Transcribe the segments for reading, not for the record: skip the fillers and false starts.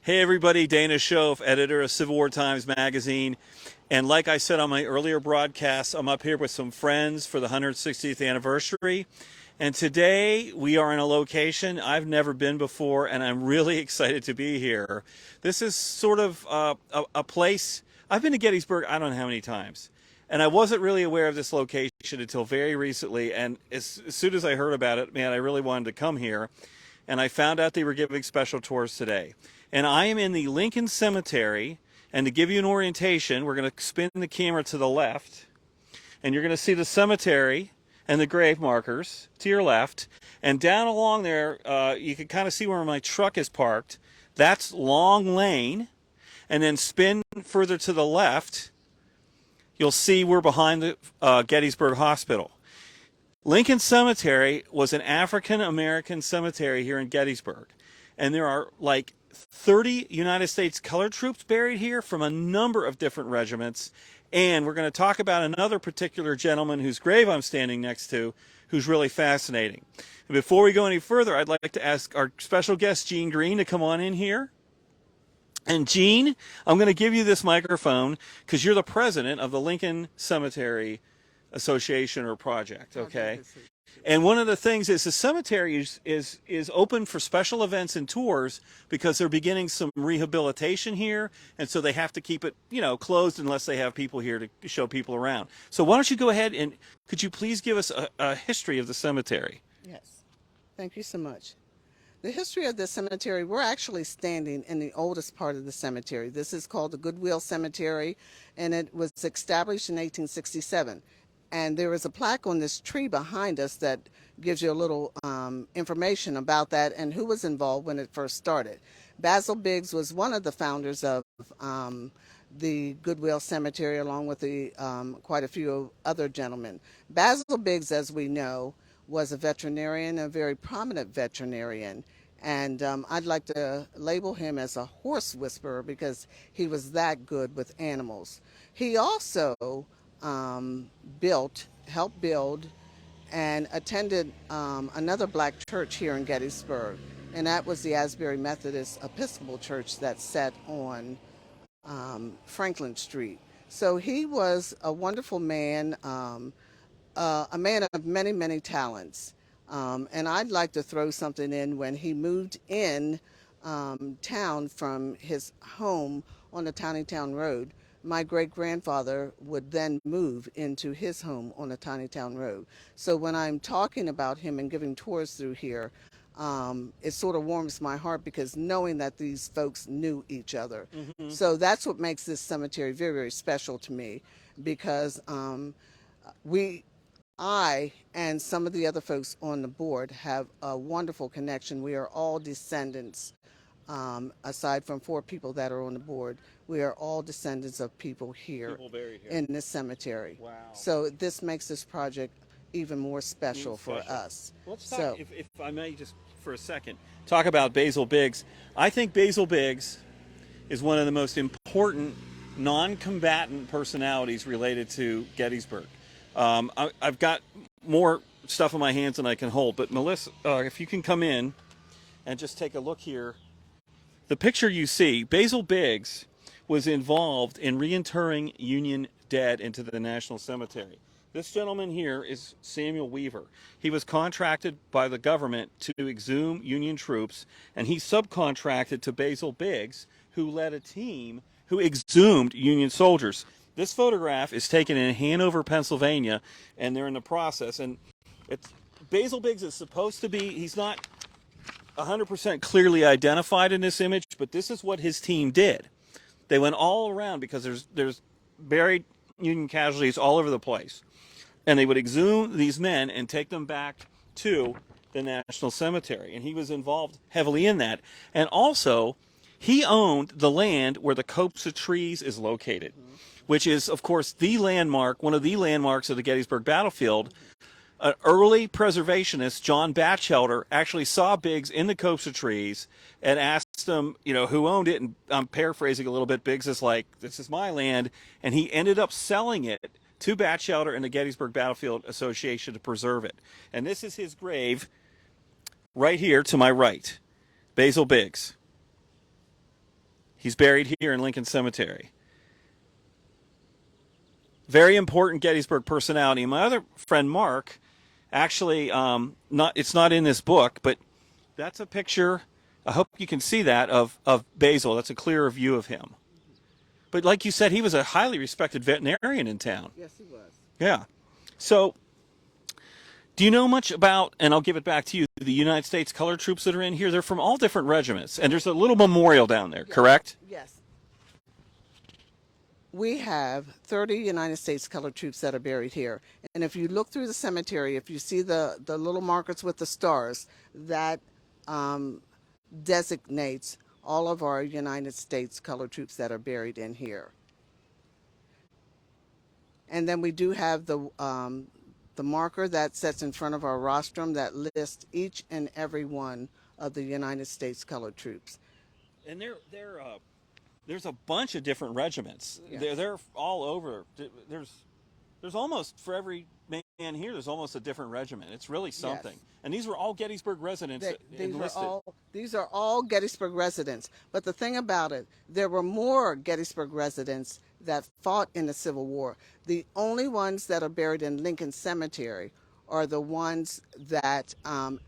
Hey everybody, Dana Schoaf, editor of Civil War Times Magazine. And like I said on my earlier broadcast, I'm up here with some friends for the 160th anniversary. And today we are in a location I've never been before, and I'm really excited to be here. This is sort of a place, I've been to Gettysburg I don't know how many times. And I wasn't really aware of this location until very recently. And as soon as I heard about it, man, I really wanted to come here. And I found out they were giving special tours today. And I am in the Lincoln Cemetery. And to give you an orientation, we're going to spin the camera to the left. And you're going to see the cemetery and the grave markers to your left. And down along there, you can kind of see where my truck is parked. That's Long Lane. And then spin further to the left, you'll see we're behind the Gettysburg Hospital. Lincoln Cemetery was an African American cemetery here in Gettysburg. And there are like 30 United States colored troops buried here from a number of different regiments. And we're going to talk about another particular gentleman whose grave I'm standing next to, who's really fascinating. And before we go any further, I'd like to ask our special guest, Gene Green, to come on in here. And Gene, I'm going to give you this microphone because you're the president of the Lincoln Cemetery Association or project, okay? And one of the things is the cemetery is open for special events and tours because they're beginning some rehabilitation here, and so they have to keep it, closed unless they have people here to show people around. So why don't you go ahead and could you please give us a history of the cemetery? Yes, thank you so much. The history of the cemetery, we're actually standing in the oldest part of the cemetery. This is called the Goodwill Cemetery, and it was established in 1867. And there is a plaque on this tree behind us that gives you a little information about that and who was involved when it first started. Basil Biggs was one of the founders of the Goodwill Cemetery, along with quite a few other gentlemen. Basil Biggs, as we know, was a veterinarian, a very prominent veterinarian. And I'd like to label him as a horse whisperer because he was that good with animals. He also helped build, and attended another black church here in Gettysburg. And that was the Asbury Methodist Episcopal Church that sat on Franklin Street. So he was a wonderful man, a man of many, many talents. And I'd like to throw something in when he moved in town from his home on the Town Road. My great-grandfather would then move into his home on the Town Road. So when I'm talking about him and giving tours through here, it sort of warms my heart because knowing that these folks knew each other. Mm-hmm. So that's what makes this cemetery very, very special to me because I and some of the other folks on the board have a wonderful connection. We are all descendants, aside from 4 people that are on the board. We are all descendants of people here, in this cemetery. Wow. So this makes this project even more special for us. Let's talk, if I may, just for a second, talk about Basil Biggs. I think Basil Biggs is one of the most important non-combatant personalities related to Gettysburg. I've got more stuff in my hands than I can hold, but Melissa, if you can come in and just take a look here. The picture you see, Basil Biggs was involved in reinterring Union dead into the National Cemetery. This gentleman here is Samuel Weaver. He was contracted by the government to exhume Union troops, and he subcontracted to Basil Biggs, who led a team who exhumed Union soldiers. This photograph is taken in Hanover, Pennsylvania, and they're in the process. And Basil Biggs is supposed to be, he's not 100% clearly identified in this image, but this is what his team did. They went all around because there's buried Union casualties all over the place. And they would exhume these men and take them back to the National Cemetery. And he was involved heavily in that. And also, he owned the land where the copse of trees is located, which is, of course, the landmark, one of the landmarks of the Gettysburg battlefield. An early preservationist, John Batchelder, actually saw Biggs in the copse of trees and asked him, who owned it. And I'm paraphrasing a little bit. Biggs is like, this is my land. And he ended up selling it to Batchelder and the Gettysburg Battlefield Association to preserve it. And this is his grave right here to my right, Basil Biggs. He's buried here in Lincoln Cemetery. Very important Gettysburg personality. My other friend Mark, actually, it's not in this book, but that's a picture. I hope you can see that of Basil. That's a clearer view of him. But like you said, he was a highly respected veterinarian in town. Yes, he was. Yeah. So, do you know much about, and I'll give it back to you, the United States Color Troops that are in here? They're from all different regiments, and there's a little memorial down there, Yes. correct? Yes. We have 30 United States Colored Troops that are buried here. And if you look through the cemetery, if you see the little markers with the stars, that designates all of our United States Colored Troops that are buried in here. And then we do have the marker that sits in front of our rostrum that lists each and every one of the United States Colored Troops. And there's a bunch of different regiments. Yes. They're all over. There's almost, for every man here, there's almost a different regiment. It's really something. Yes. And these were all Gettysburg residents enlisted. These are all Gettysburg residents. But the thing about it, there were more Gettysburg residents that fought in the Civil War. The only ones that are buried in Lincoln Cemetery are the ones that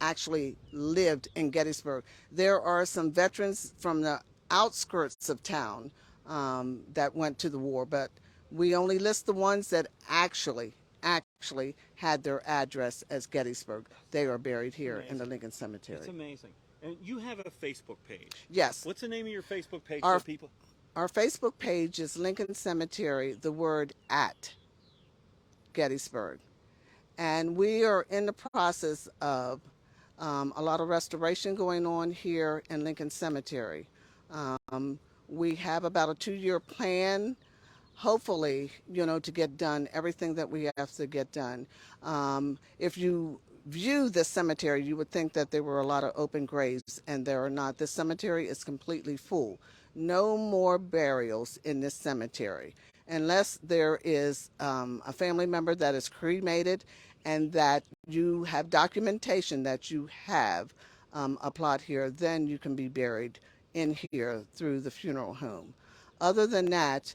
actually lived in Gettysburg. There are some veterans from the outskirts of town that went to the war, but we only list the ones that actually had their address as Gettysburg. They are buried here in the Lincoln Cemetery. It's amazing. And you have a Facebook page. Yes. What's the name of your Facebook page Our- for people? Our Facebook page is Lincoln Cemetery, the word at Gettysburg. And we are in the process of a lot of restoration going on here in Lincoln Cemetery. We have about a 2-year plan, hopefully, to get done everything that we have to get done. If you view this cemetery, you would think that there were a lot of open graves, and there are not. This cemetery is completely full. No more burials in this cemetery unless there is a family member that is cremated and that you have documentation that you have a plot here, then you can be buried in here through the funeral home. Other than that,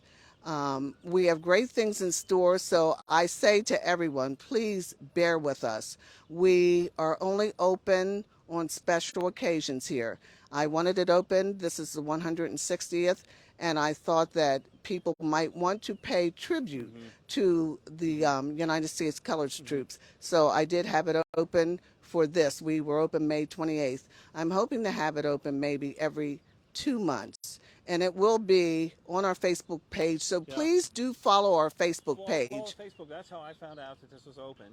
we have great things in store, so I say to everyone, please bear with us. We are only open on special occasions here. I wanted it open. This is the 160th, and I thought that people might want to pay tribute to the United States Colored Troops. So I did have it open for this. We were open May 28th. I'm hoping to have it open maybe every 2 months. And it will be on our Facebook page. So please do follow our Facebook page. Follow Facebook. That's how I found out that this was open.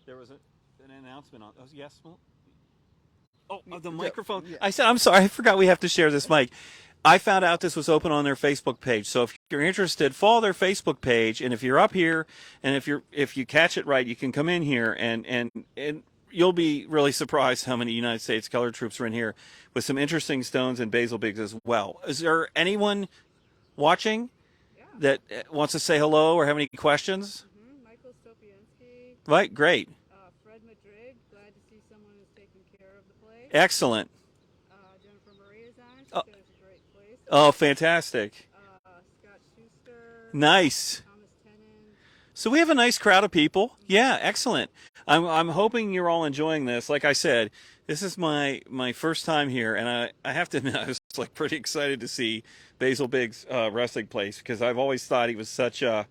There was an announcement on. Oh, yes. The microphone. Yeah. I said, I'm sorry. I forgot we have to share this mic. I found out this was open on their Facebook page. So if you're interested, follow their Facebook page. And if you're up here, and if you catch it right, you can come in here and you'll be really surprised how many United States Colored Troops are in here with some interesting stones and basil bigs as well. Is there anyone watching that wants to say hello or have any questions? Michael Stopiansky, Right, great. Fred Madrid, glad to see someone who's taking care of the place. Excellent. Jennifer Maria's on, she Oh. said it's a great place. Oh, fantastic. Scott Schuster, Nice. Thomas Tennant. So we have a nice crowd of people. Yeah, excellent. I'm hoping you're all enjoying this. Like I said, this is my first time here, and I have to admit I was like pretty excited to see Basil Biggs' wrestling place because I've always thought he was such a,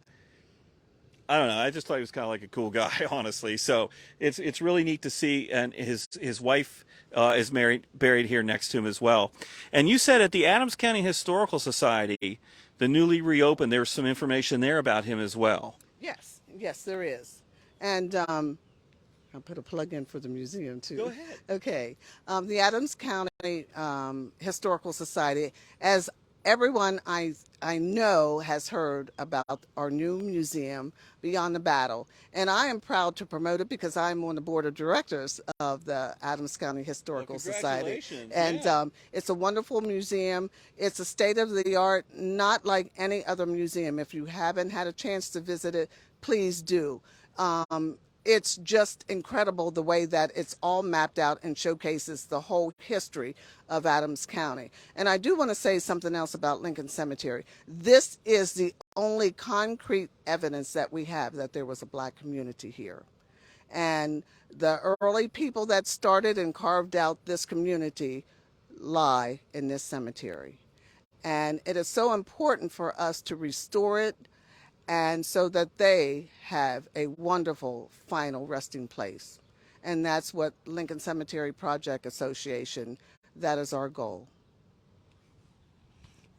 I don't know, I just thought he was kind of like a cool guy, honestly. So it's really neat to see, and his wife is buried here next to him as well. And you said at the Adams County Historical Society, the newly reopened, there's some information there about him as well. Yes, there is. And I'll put a plug in for the museum too. Go ahead. Okay. The Adams County Historical Society, as everyone I know has heard about our new museum, Beyond the Battle. And I am proud to promote it because I'm on the board of directors of the Adams County Historical Society. Congratulations. And Yeah. it's a wonderful museum. It's a state-of-the-art, not like any other museum. If you haven't had a chance to visit it, please do. it's just incredible the way that it's all mapped out and showcases the whole history of Adams County. And I do want to say something else about Lincoln Cemetery. This is the only concrete evidence that we have that there was a black community here. And the early people that started and carved out this community lie in this cemetery. And it is so important for us to restore it, and so that they have a wonderful final resting place. And that's what Lincoln Cemetery Project Association, that is our goal.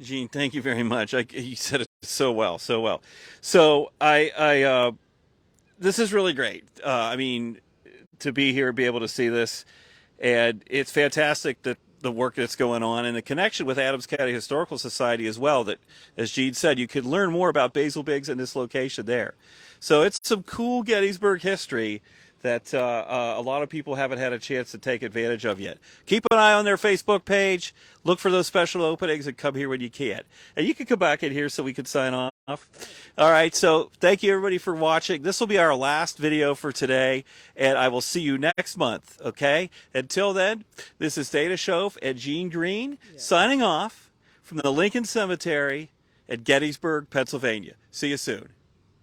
Jean, thank you very much. You said it so well, so well. So this is really great. I mean, to be here, be able to see this, and it's fantastic that the work that's going on and the connection with Adams County Historical Society as well, that, as Gene said, you could learn more about Basil Biggs and this location there. So it's some cool Gettysburg history that a lot of people haven't had a chance to take advantage of yet. Keep an eye on their Facebook page. Look for those special openings and come here when you can. And you can come back in here so we can sign off. All right, so thank you everybody for watching. This will be our last video for today, and I will see you next month, okay? Until then, this is Dana Schoaf and Gene Green signing off from the Lincoln Cemetery at Gettysburg, Pennsylvania. See you soon.